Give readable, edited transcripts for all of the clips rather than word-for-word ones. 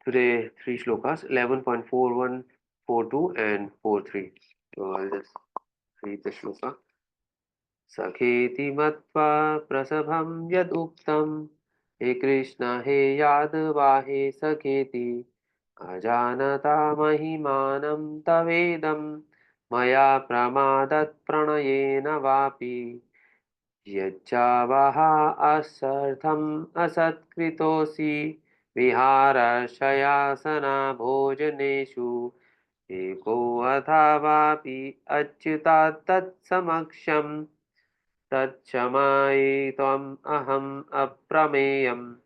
Today, three shlokas, 11.41, 42, and 43. So I'll just read the shloka. Sakheti matva prasabham yad uktam He Krishna he Yadava he Sakheti Ajanata mahimanam tavedam Maya pramadat pranayena vapi Yajjavaha asartham asatkritosi Viharashayasana bhojaneshu Eko athavapi achyutat tat samaksham Tatchamai tvam aham aprameyam.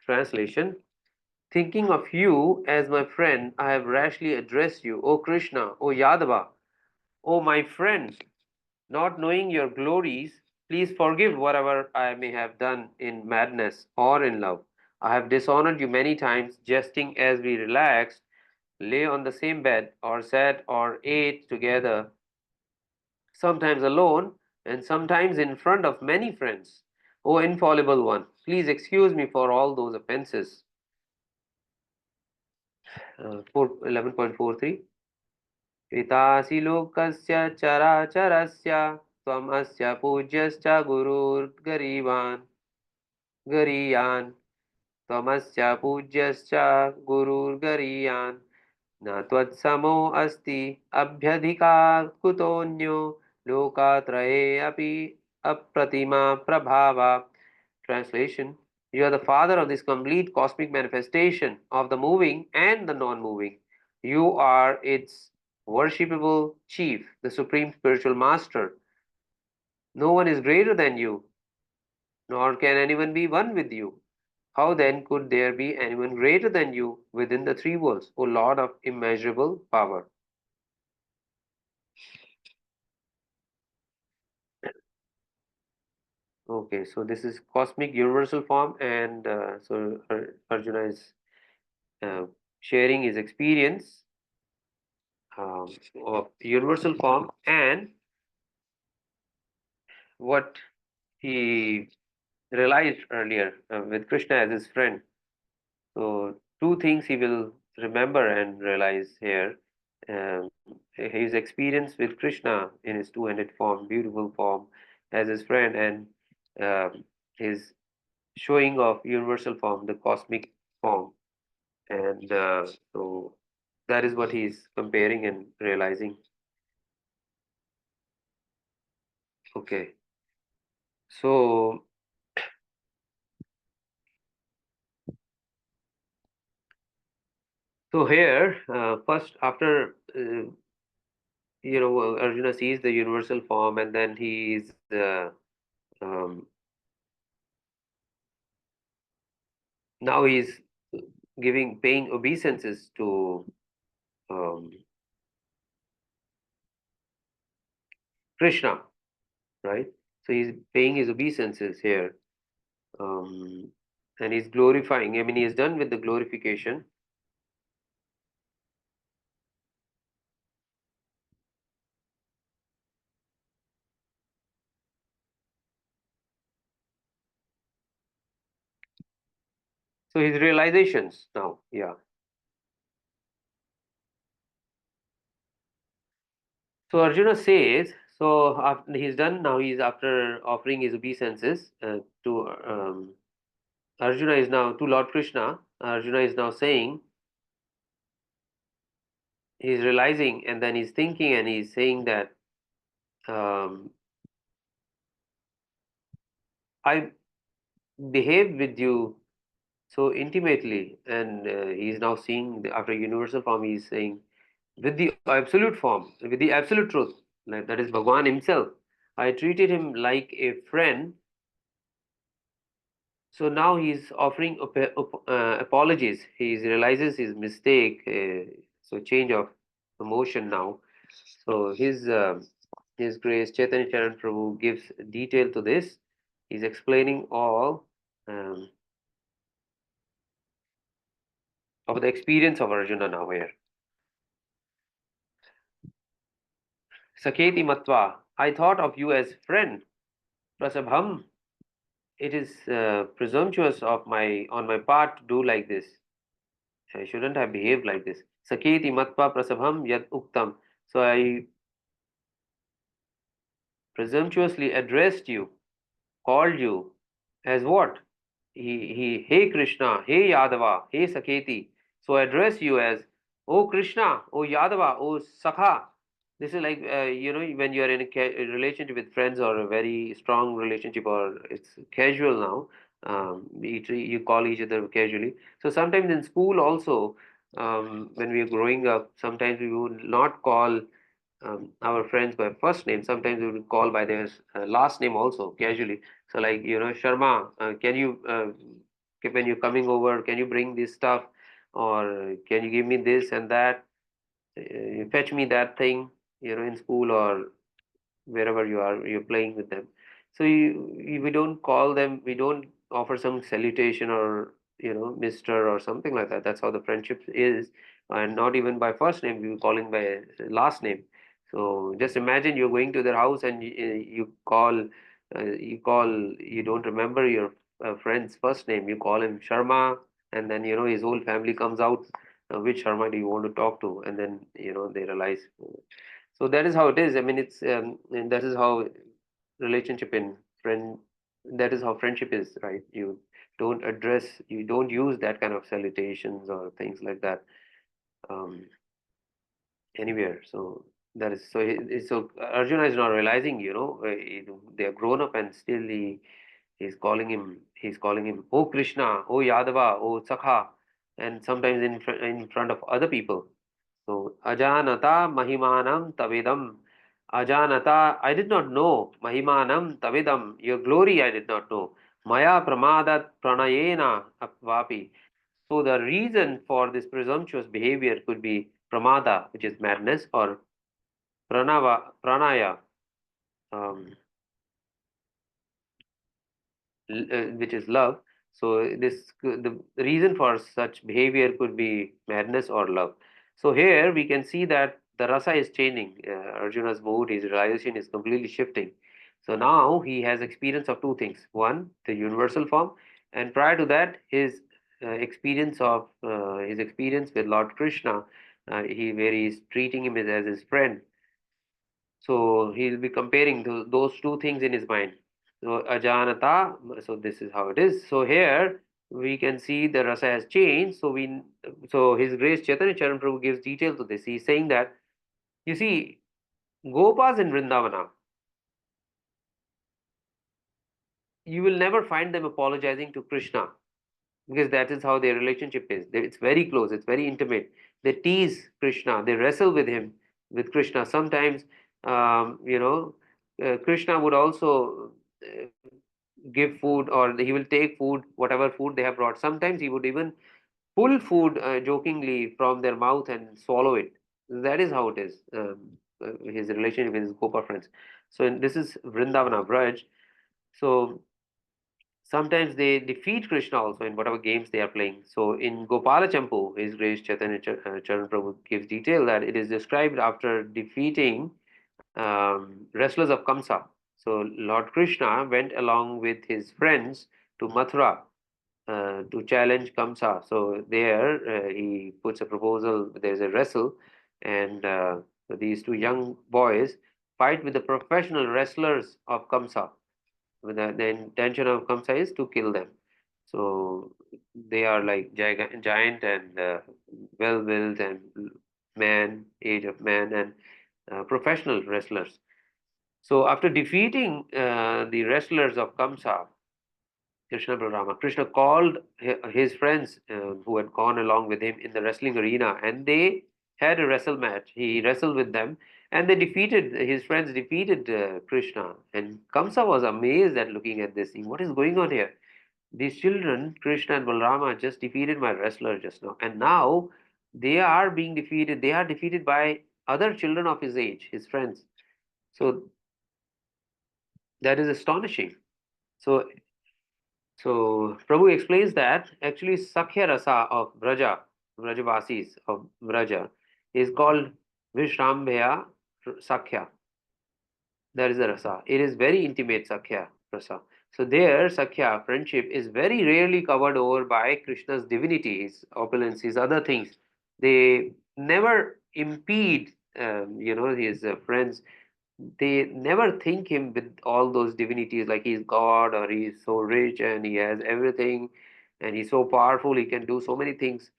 Translation. Thinking of you as my friend, I have rashly addressed you, O Krishna, O Yadava, O my friend. Not knowing your glories, please forgive whatever I may have done in madness or in love. I have dishonored you many times, jesting as we relaxed, lay on the same bed, or sat or ate together, sometimes alone, and sometimes in front of many friends. O infallible one, please excuse me for all those offenses. 11.43 Vitasi lokasya characharasya tvam asya pujyascha gurur gariyan tvam asya pujyascha gurur gariyan na tvatsamo asti abhyadhika kutonyo lokatraye api apratima prabhava. Translation. You are the father of this complete cosmic manifestation of the moving and the non-moving. You are its worshipable chief, the supreme spiritual master. No one is greater than you, nor can anyone be one with you. How then could there be anyone greater than you within the three worlds, O Lord of immeasurable power? Okay, so this is cosmic universal form, and so Arjuna is uh, sharing his experience of universal form and what he realized earlier with Krishna as his friend. So, two things he will remember and realize here. His experience with Krishna in his two-handed form, beautiful form, as his friend, and his showing of universal form, the cosmic form. And so that is what he's comparing and realizing. Okay. So here, first after Arjuna sees the universal form, and then he is um, now he's paying obeisances to um, Krishna, right? So he's paying his obeisances here, and he's glorifying. I mean, he's done with the glorification. So his realizations now, yeah. So Arjuna says, so after he's done now, he's after offering his obeisances to Arjuna is now to Lord Krishna. Arjuna is now saying, he's realizing, and then he's thinking, and he's saying that um, I behaved with you so intimately, and he's now seeing after universal form, he's saying with the absolute form, with the absolute truth, like that is Bhagwan himself. I treated him like a friend. So now he's offering apologies. He realizes his mistake. So change of emotion now. So his grace Chaitanya Charan Prabhu gives detail to this. He's explaining all of the experience of Arjuna now here. Saketi Matva, I thought of you as friend. Prasabham, it is presumptuous on my part to do like this. I shouldn't have behaved like this. Saketi matva prasabham yad uktam. So I presumptuously addressed you, called you as what? Hey Krishna, hey Yadava, hey Saketi. So I address you as, oh Krishna, oh Yadava, oh Sakha. This is like, when you are in a relationship with friends or a very strong relationship, or it's casual now. You call each other casually. So sometimes in school also, when we are growing up, sometimes we would not call our friends by first name. Sometimes we would call by their last name also casually. So like, Sharma, can you, when you're coming over, can you bring this stuff, or can you give me this and that? Fetch me that thing, in school or wherever you're playing with them. So we don't call them, we don't offer some salutation or mister or something like that. That's how the friendship is. And not even by first name, we call him by last name. So just imagine you're going to their house and you don't remember your friend's first name, you call him Sharma, and then his whole family comes out, which Sharma do you want to talk to, and then they realize. So that is how it is. I mean, and that is how relationship in friend. That is how friendship is, right? You don't use that kind of salutations or things like that um, anywhere. So that is so. Arjuna is not realizing, they are grown up and still he's calling him. He's calling him, oh Krishna, oh Yadava, oh Sakha, and sometimes in front of other people. So Ajanata Mahimanam Tavedam. Ajanata, I did not know. Mahimanam Tavedam, your glory I did not know. Maya Pramadat Pranayena Apvapi. So the reason for this presumptuous behavior could be pramada, which is madness, or pranaya, um, which is love. So the reason for such behavior could be madness or love. So here we can see that the rasa is changing. Arjuna's mood, his realization is completely shifting. So now he has experience of two things. One, the universal form, and prior to that, his experience with Lord Krishna, where he's treating him as his friend. So he'll be comparing those two things in his mind. So ajanata, so this is how it is. So here we can see the rasa has changed. So His Grace Chaitanya Charan Prabhu gives detail to this. He's saying that, you see, Gopas in Vrindavana, you will never find them apologizing to Krishna, because that is how their relationship is. It's very close, it's very intimate. They tease Krishna, they wrestle with him, with Krishna. Sometimes, Krishna would also uh, give food, or he will take food, whatever food they have brought. Sometimes he would even pull food jokingly from their mouth and swallow it. That is how it is, his relationship with his Gopa friends. So this is Vrindavana, Braj. So sometimes they defeat Krishna also in whatever games they are playing. So in Gopala Champu, His Grace Chaitanya Charan Prabhu gives detail that it is described after defeating wrestlers of Kamsa. So Lord Krishna went along with his friends to Mathura to challenge Kamsa. So there he puts a proposal. There's a wrestle, and these two young boys fight with the professional wrestlers of Kamsa. The intention of Kamsa is to kill them. So they are like giant and well built and age of man, and professional wrestlers. So after defeating the wrestlers of Kamsa, Krishna Balarama, Krishna called his friends who had gone along with him in the wrestling arena, and they had a wrestle match. He wrestled with them, and his friends defeated Krishna. And Kamsa was amazed at looking at this thing. What is going on here? These children, Krishna and Balarama, just defeated my wrestler just now, and now they are being defeated. They are defeated by other children of his age, his friends. So that is astonishing. So Prabhu explains that actually Sakhya Rasa of Brajavasis of Braja, is called Vishrambhaya Sakhya. That is the rasa. It is very intimate Sakhya Rasa. So there, Sakhya, friendship, is very rarely covered over by Krishna's divinity, his opulence, his other things. They never impede, his friends. They never think him with all those divinities like he's God or he's so rich and he has everything and he's so powerful, he can do so many things.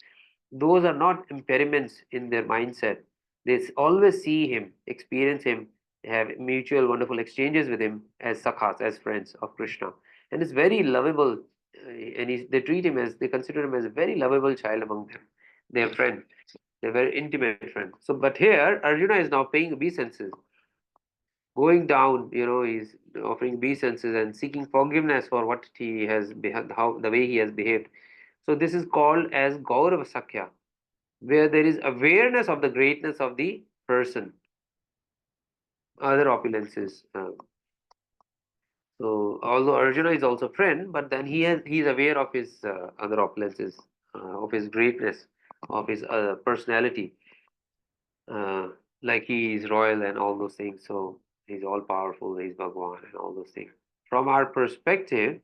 Those are not impediments in their mindset. They always see him, experience him, have mutual wonderful exchanges with him as sakhas, as friends of Krishna. And it's very lovable. And they treat him as, they consider him as a very lovable child among them, their friend, their very intimate friend. So, but here, Arjuna is now paying obeisances, going down, he's offering obeisances and seeking forgiveness for what he has behaved, how the way he has behaved. So this is called as Gaurava Sakhya, where there is awareness of the greatness of the person, other opulences. So although Arjuna is also friend, but then he's aware of his other opulences, of his greatness, of his personality, uh, like he is royal and all those things. So he's all powerful, he's Bhagwan and all those things. From our perspective,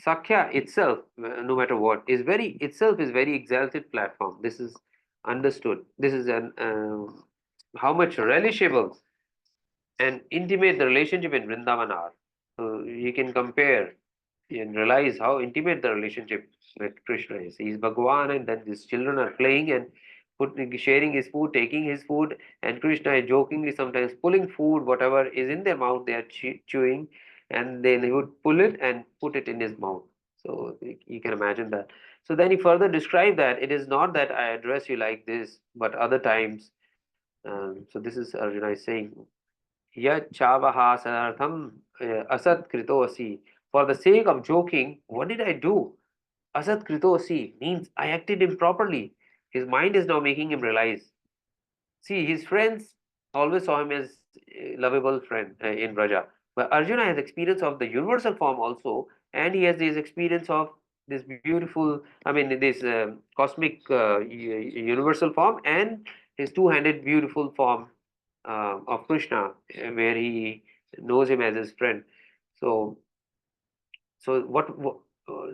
Sakhya itself, no matter what, is very exalted platform. This is understood. This is an how much relishable and intimate the relationship in Vrindavan are. So you can compare and realize how intimate the relationship with Krishna is. He's Bhagwan, and then his children are playing and sharing his food, taking his food, and Krishna is jokingly sometimes pulling food, whatever is in their mouth, they are chewing, and then he would pull it and put it in his mouth. So you can imagine that. So then he further described that it is not that I address you like this, but other times. So this is Arjuna is saying, Yachavahasanartham asat kritoasi. For the sake of joking, what did I do? Asat kritoasi means I acted improperly. His mind is now making him realize. See, his friends always saw him as a lovable friend in Braja. But Arjuna has experience of the universal form also, and he has this experience of this beautiful, I mean, this cosmic universal form and his two-handed beautiful form of Krishna, where he knows him as his friend. So, so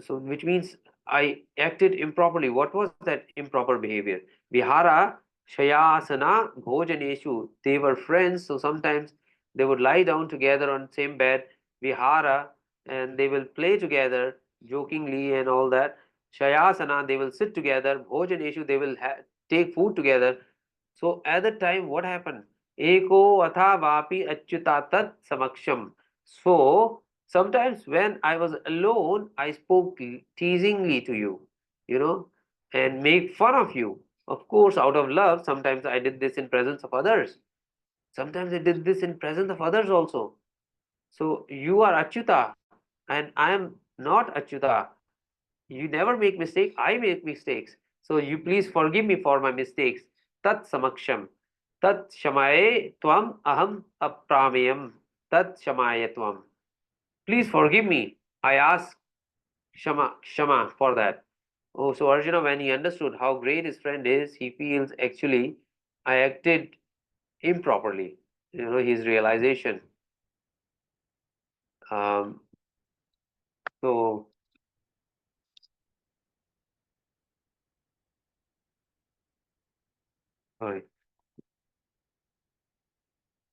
which means I acted improperly. What was that improper behavior? Vihara, Shayasana, Bhojaneshu. They were friends, so sometimes they would lie down together on same bed, Vihara, and they will play together jokingly and all that. Shayasana, they will sit together. Bhojaneshu, they will take food together. So at the time, what happened? Eko atha vapi achyuta tat samaksham. So sometimes when I was alone, I spoke teasingly to you, you know, and make fun of you. Of course, out of love, sometimes I did this in presence of others. Sometimes I did this in presence of others also. So you are Achyuta and I am not Achyuta. You never make mistake, I make mistakes. So you please forgive me for my mistakes. Tat samaksham. Tat shamaye tvam aham apramayam. Tat shamaye tvam. Please forgive me. I ask Shama for that. Oh, so Arjuna, when he understood how great his friend is, he feels actually I acted improperly. His realization. Um, so, sorry.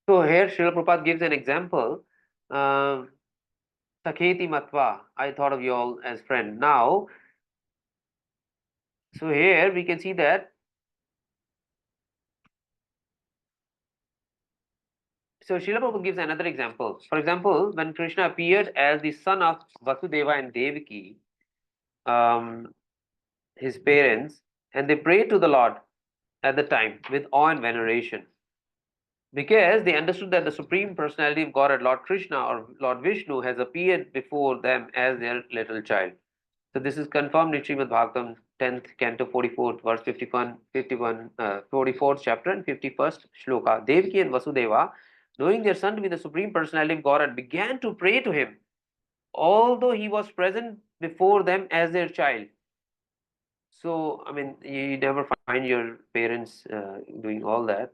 So here Srila Prabhupada gives an example. Um, Saketi Matva. I thought of you all as friend. Now, so here we can see that. So Srila Prabhupada gives another example. For example, when Krishna appeared as the son of Vasudeva and Devaki, um, his parents, and they prayed to the Lord at the time with awe and veneration because they understood that the Supreme Personality of Godhead, Lord Krishna or Lord Vishnu, has appeared before them as their little child. So this is confirmed in Srimad Bhagavatam, 10th canto, 44th verse, 44th chapter and 51st shloka. Devaki and Vasudeva, knowing their son to be the Supreme Personality of Godhead, began to pray to him, although he was present before them as their child. So, I mean, you never find your parents doing all that.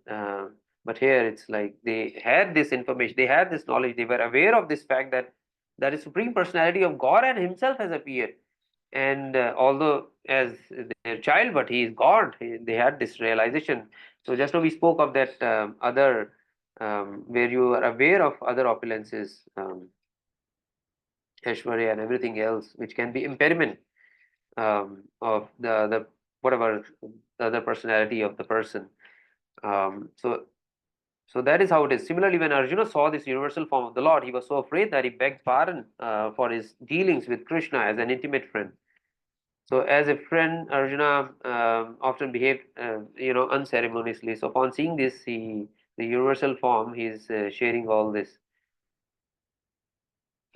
But here it's like they had this information, they had this knowledge, they were aware of this fact that that is Supreme Personality of God and Himself has appeared. And although as their child, but He is God. They had this realization. So just now we spoke of that other where you are aware of other opulences, Aishwarya and everything else, which can be impediment of the whatever the other personality of the person. So that is how it is. Similarly, when Arjuna saw this universal form of the Lord, he was so afraid that he begged pardon for his dealings with Krishna as an intimate friend. So, as a friend, Arjuna often behaved, unceremoniously. So, upon seeing this, the universal form, he is sharing all this.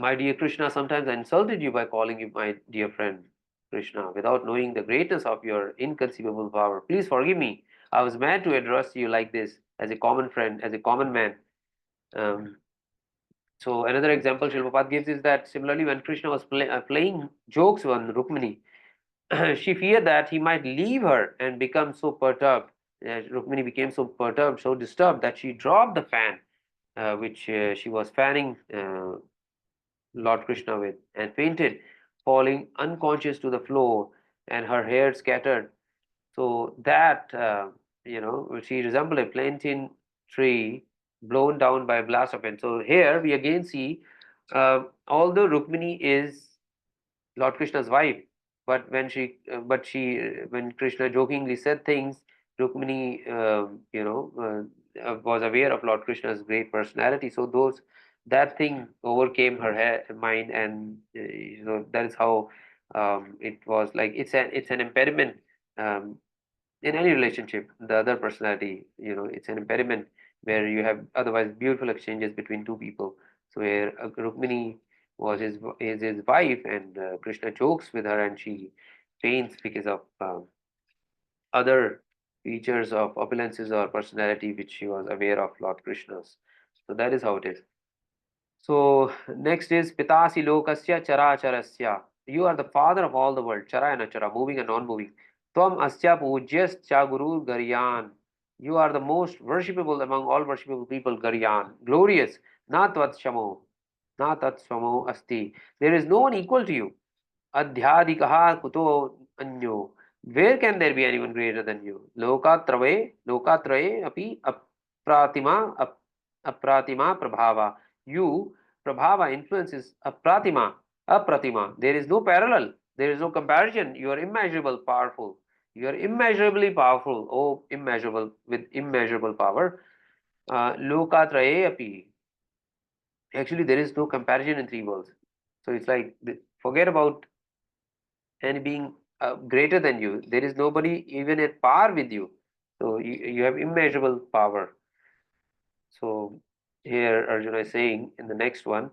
My dear Krishna, sometimes I insulted you by calling you my dear friend Krishna, without knowing the greatness of your inconceivable power. Please forgive me. I was mad to address you like this, as a common friend, as a common man. Um, So another example Srila Prabhupada gives is that similarly when Krishna was playing jokes on Rukmini, she feared that he might leave her and become so perturbed. Rukmini became so perturbed, so disturbed that she dropped the fan which she was fanning Lord Krishna with and fainted, falling unconscious to the floor and her hair scattered. So that, she resembled a plantain tree blown down by a blast of wind. So here we again see, although Rukmini is Lord Krishna's wife, but when Krishna jokingly said things, Rukmini, was aware of Lord Krishna's great personality. So that thing overcame her mind, and that is how it was like it's an impediment. Um, in any relationship, the other personality, it's an impediment where you have otherwise beautiful exchanges between two people. So where Rukmini is his wife, and Krishna jokes with her, and she faints because of other features of opulences or personality which she was aware of Lord Krishna's. So that is how it is. So next is Pitasi Lokasya Characharasya. You are the father of all the world, Chara and Achara, moving and non-moving. Tvam Asya Pujyascha Guru Garyan. You are the most worshipable among all worshipable people, Garyan. Glorious. Na Tvat Shamo. Na Tat Swamo Asti. There is no one equal to you. Adhyadikaha Kuto Anyo. Where can there be anyone greater than you? Lokatraye api apratima prabhava. You, prabhava, influences apratima. There is no parallel. There is no comparison. You are immeasurable, powerful. You are immeasurably powerful. Oh, immeasurable, with immeasurable power. Lokatraye api. Actually, there is no comparison in three worlds. So it's like, forget about any being greater than you. There is nobody even at par with you. So you have immeasurable power. So here Arjuna is saying in the next one,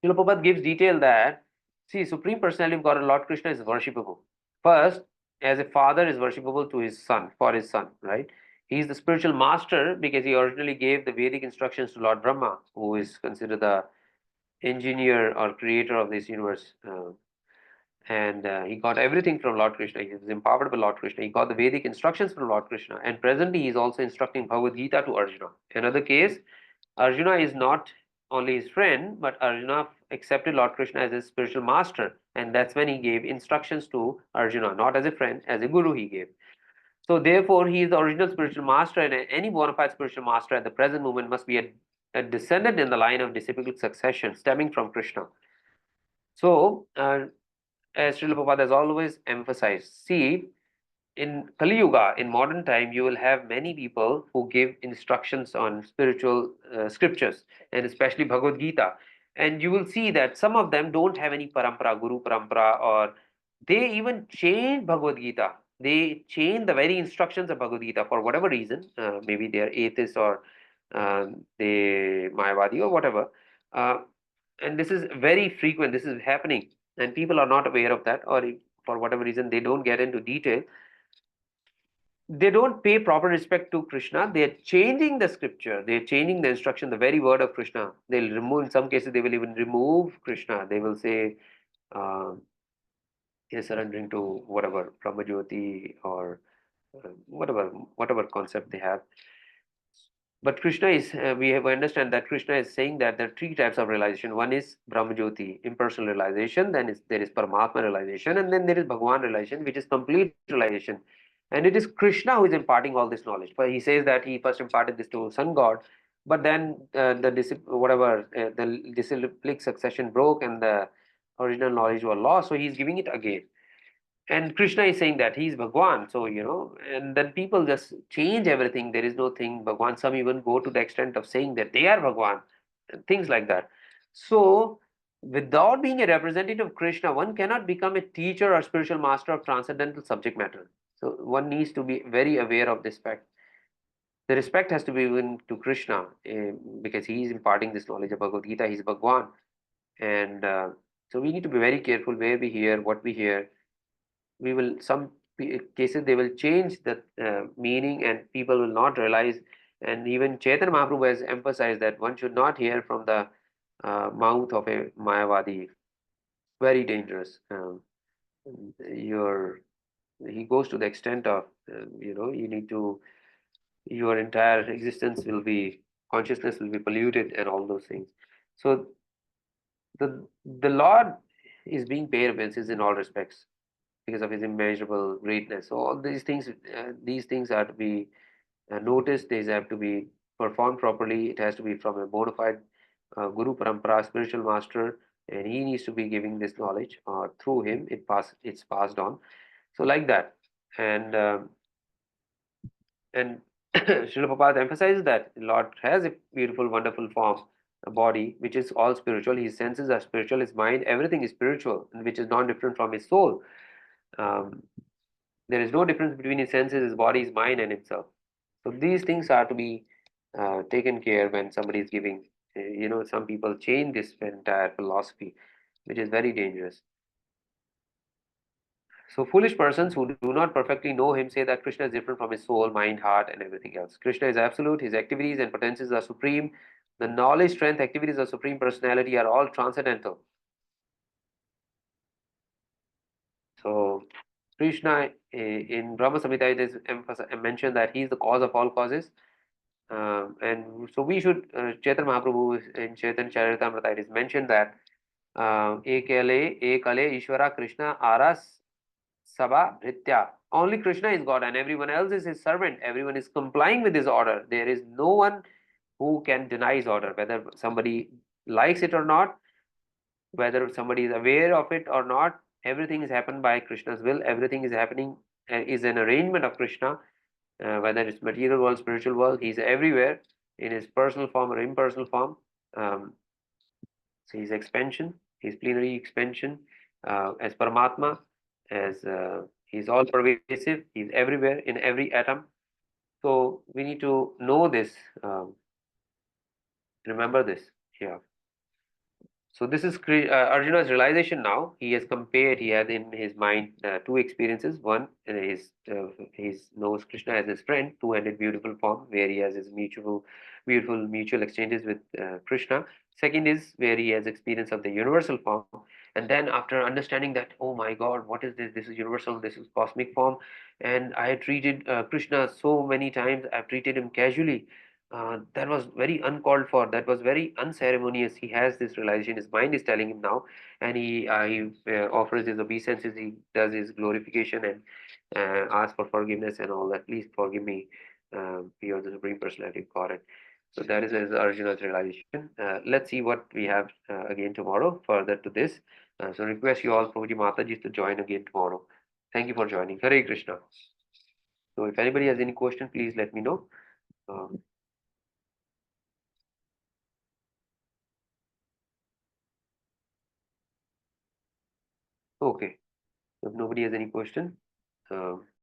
Srila Prabhupada gives detail that, see, Supreme Personality of God, Lord Krishna, is worshipable. First, as a father is worshipable to his son, for his son, right? He is the spiritual master because he originally gave the Vedic instructions to Lord Brahma, who is considered the engineer or creator of this universe. And he got everything from Lord Krishna. He was empowered by Lord Krishna. He got the Vedic instructions from Lord Krishna. And presently, he is also instructing Bhagavad-gītā to Arjuna. Another case, Arjuna is not only his friend, but Arjuna accepted Lord Krishna as his spiritual master. And that's when he gave instructions to Arjuna, not as a friend, as a guru he gave. So therefore, he is the original spiritual master, and any bona fide spiritual master at the present moment must be a descendant in the line of disciplic succession stemming from Krishna. So, as Srila Prabhupada has always emphasized, see, in Kali Yuga, in modern time, you will have many people who give instructions on spiritual scriptures, and especially Bhagavad-gītā. And you will see that some of them don't have any parampara, guru parampara, or they even change Bhagavad-gītā. They change the very instructions of Bhagavad-gītā for whatever reason. Maybe they are atheists, or they Mayavadi, or whatever. Uh, and this is very frequent. This is happening, and people are not aware of that, or for whatever reason they don't get into detail. They don't pay proper respect to Krishna. They are changing the scripture. They are changing the instruction, the very word of Krishna. They'll remove, in some cases, they will even remove Krishna. They will say, is surrendering to whatever Brahmajyoti, or whatever concept they have. But Krishna is, we have understand that Krishna is saying that there are three types of realization. One is Brahmajyoti, impersonal realization, then there is Paramatma realization, and then there is Bhagwan realization, which is complete realization. And it is Krishna who is imparting all this knowledge. But he says that he first imparted this to Sun God, but then the disciplic succession broke and the original knowledge was lost, so he's giving it again. And Krishna is saying that he's Bhagwan. So, and then people just change everything. There is no thing Bhagwan. Some even go to the extent of saying that they are Bhagwan, and things like that. So, without being a representative of Krishna, one cannot become a teacher or spiritual master of transcendental subject matter. So, one needs to be very aware of this fact. The respect has to be given to Krishna, because he is imparting this knowledge of Bhagavad-gītā. He's Bhagwan. And so, we need to be very careful where we hear, what we hear. We will, some cases they will change the meaning and people will not realize. And even Chaitanya Mahaprabhu has emphasized that one should not hear from the mouth of a Mayavadi. Very dangerous. Your He goes to the extent of you need to, your entire existence will be, consciousness will be polluted and all those things. So the Lord is being paid offenses in all respects because of his immeasurable greatness. So all these things are to be noticed. These have to be performed properly. It has to be from a bona fide guru parampara, spiritual master, and he needs to be giving this knowledge. Through him, it's passed on. So like that, and Srila Prabhupada emphasizes that the Lord has a beautiful, wonderful form, a body which is all spiritual. His senses are spiritual. His mind, everything is spiritual, and which is not different from his soul. Um, there is no difference between his senses, his body, his mind, and himself. So these things are to be taken care when somebody is giving. Some people change this entire philosophy, which is very dangerous. So foolish persons who do not perfectly know him say that Krishna is different from his soul, mind, heart, and everything else. Krishna is absolute. His activities and potencies are supreme. The knowledge, strength, activities of supreme personality are all transcendental. So Krishna, in Brahma Samhita, it is mentioned that he is the cause of all causes. And so we should, Chaitanya Mahaprabhu in Chaitanya Charitamrita, it is mentioned that ekale Ishvara Krishna aras sabha bhritya. Only Krishna is God and everyone else is his servant. Everyone is complying with his order. There is no one who can deny his order, whether somebody likes it or not, whether somebody is aware of it or not. Everything is happened by Krishna's will. Everything is happening, is an arrangement of Krishna. Whether it's material world, spiritual world, he's everywhere in his personal form or impersonal form. So his expansion, his plenary expansion, as Paramatma, as he's all pervasive, he's everywhere in every atom. So we need to know this, remember this. Yeah. So this is Arjuna's realization now. He has compared, he has in his mind two experiences. One is he knows Krishna as his friend, two-handed beautiful form, where he has his beautiful mutual exchanges with Krishna. Second is where he has experience of the universal form. And then after understanding that, oh my God, what is this? This is universal, this is cosmic form. And I had treated Krishna so many times, I've treated him casually. That was very uncalled for. That was very unceremonious. He has this realization. His mind is telling him now, and he offers his obeisances. He does his glorification and asks for forgiveness and all that. Please forgive me. You are the supreme personality of God. So that is his Arjuna's realization. Let's see what we have again tomorrow. Further to this, so request you all, Prabhuji Mataji, to join again tomorrow. Thank you for joining. Hare Krishna. So if anybody has any question, please let me know. Um, okay. If nobody has any question, um,